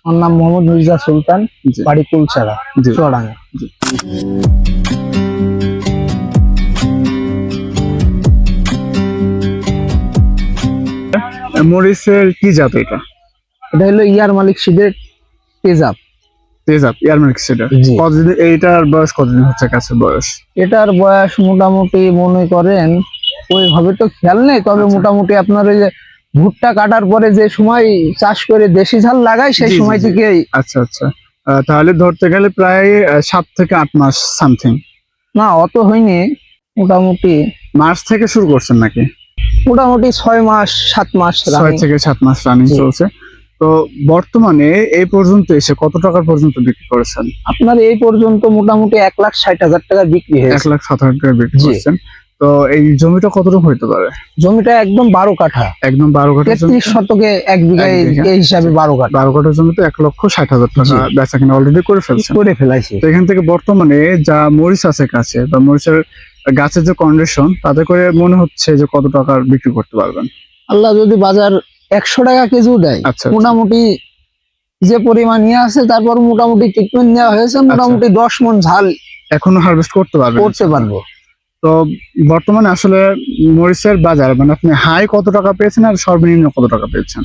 আমার নাম মোহাম্মদ মির্জা সুলতান, জি। বাড়ি কুলচারা, জি। চুয়াডাঙ্গা। জি। মরিচের কি জাত এটা? এটা হলো ইয়ার মালিক সিডের তেজাব। তেজাব ইয়ারমার্ক সেটা জি। কতদিন, এইটার বয়স কতদিন হচ্ছে গাছের বয়স? এটার বয়স মোটামুটি মনে করেন ওইভাবে তো খেয়াল নেই, তবে আচ্ছা। মোটামুটি আপনার ওই যে ভুট্টা কাটার পরে যে সময় চাষ করে দেশি ঝাল লাগায় সেই জি, জি, সময় জি। থেকেই। আচ্ছা আচ্ছা, তাহলে ধরতে গেলে প্রায় 7 থেকে 8 মাস সামথিং। না অত হয়নি, মোটামুটি মার্চ থেকে শুরু করছেন নাকি? 6 মাস 7 মাস 6 running। থেকে 7 মাস রানিং জি। চলছে। তো বর্তমানে এই পর্যন্ত এসে কত টাকার পর্যন্ত বিক্রি করেছেন? আপনার এই পর্যন্ত মোটামুটি 1,60,000 টাকা বিক্রি হয়েছে। 1,60,000 টাকা বিক্রি জি। করেছেন। তো এই জমিটা কতটুকু হইতে পারে? জমিটা একদম 12 কাঠা, একদম 12 কাঠা জমি। 33 শতকে 1 বিঘায় এক বিঘা। এই হিসাবে 12 কাঠা 12 কাঠা জমিতে 1,60,000 টাকা জি। বেচা কিনা অলরেডি করে ফেলছেন। করে ফেলাইছে। তো এখান থেকে বর্তমানে যা মরিচ আছে কাছে বা মরিচের গাছের যে কন্ডিশন, তাতে করে মনে হচ্ছে যে কত টাকার বিক্রি করতে পারবেন? আল্লাহ যদি বাজার 100 টাকা কেজিও দেয়, আচ্ছা, আচ্ছা। মোটামুটি যে পরিমাণ নিয়ে আছে তারপর মোটামুটি ট্রিটমেন্ট নেওয়া হয়েছে, মোটামুটি 10 মণ ঝাল এখনো হারভেস্ট করতে পারবেন? করতে পারবো। তো বর্তমানে আসলে মরিচের বাজার মানে আপনি হাই কত টাকা পেয়েছেন আর সর্বনিম্ন কত টাকা পেয়েছেন?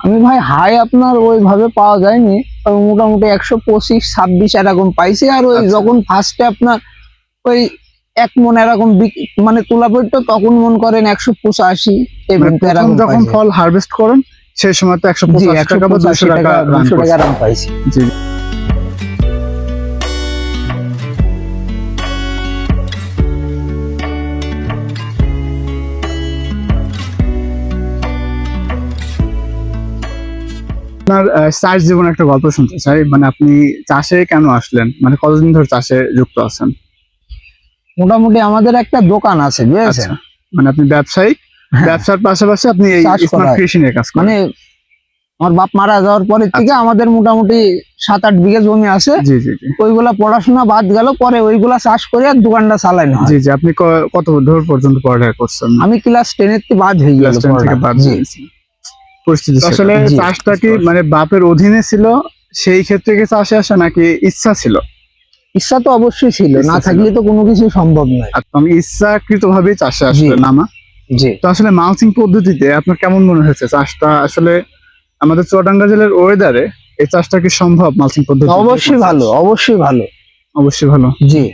আমি ভাই হাই আপনার ওইভাবে পাওয়া যায়নি, তবে মোটামুটি 125 26 এরকম পাইছি। আর ওই আচ্ছা। যখন ফার্স্টে আপনার ওই 1 মণ এরকম মানে তোলা পড়তো, তখন মন করেন 185 মানে প্রথম যখন ফল হারভেস্ট করেন সেই সময় তো 185 টাকা বা 200 টাকা রান 200 টাকা করছে। রান পাইছি। জি। আপনার চাষ জীবনে একটা গল্প শুনতে চাই, মানে আপনি চাষে কেন আসলেন, মানে কতদিন ধরে চাষে যুক্ত আছেন? মোটামুটি আমাদের একটা দোকান আছে বুঝেছেন, আচ্ছা, মানে আপনি ব্যবসায়িক, হ্যাঁ। ব্যবসার পাশাপাশি আপনি এই চাষ করা স্মার্ট হয়। কৃষি নিয়ে কাজ করেন। মানে আমার বাপ মারা যাওয়ার পরে থেকে আমাদের মোটামুটি 7-8 বিঘা জমি আছে, জি জি জি। ওইগুলা পড়াশোনা বাদ গেল, পরে ওইগুলা চাষ করে আর দোকানটা চালানো হয়। জি জি, আপনি কত দূর পর্যন্ত পড়ালেখা করছেন? আমি ক্লাস 10 এর থেকে বাদ হয়ে গেল ক্লাস 10 থেকে বাদ জি। দিয়েছি। পরিস্থিতি আসলে জি। চাষটা কি মানে বাপের অধীনে ছিল সেই ক্ষেত্রে কি চাষে আসা নাকি ইচ্ছা ছিল? ইচ্ছা তো অবশ্যই ছিল, ইচ্ছা না ছিল। থাকলে তো কোনো কিছু সম্ভব নয়। আর আমি ইচ্ছাকৃত ভাবেই চাষে আসলে জি। নামা। জি। তো আসলে মালচিং পদ্ধতিতে আপনার কেমন মনে হয়েছে চাষটা? আসলে আমাদের চুয়াডাঙ্গা জেলার ওয়েদারে এই চাষটা কি সম্ভব মালচিং পদ্ধতি? অবশ্যই ভালো, অবশ্যই ভালো। অবশ্যই ভালো। জি।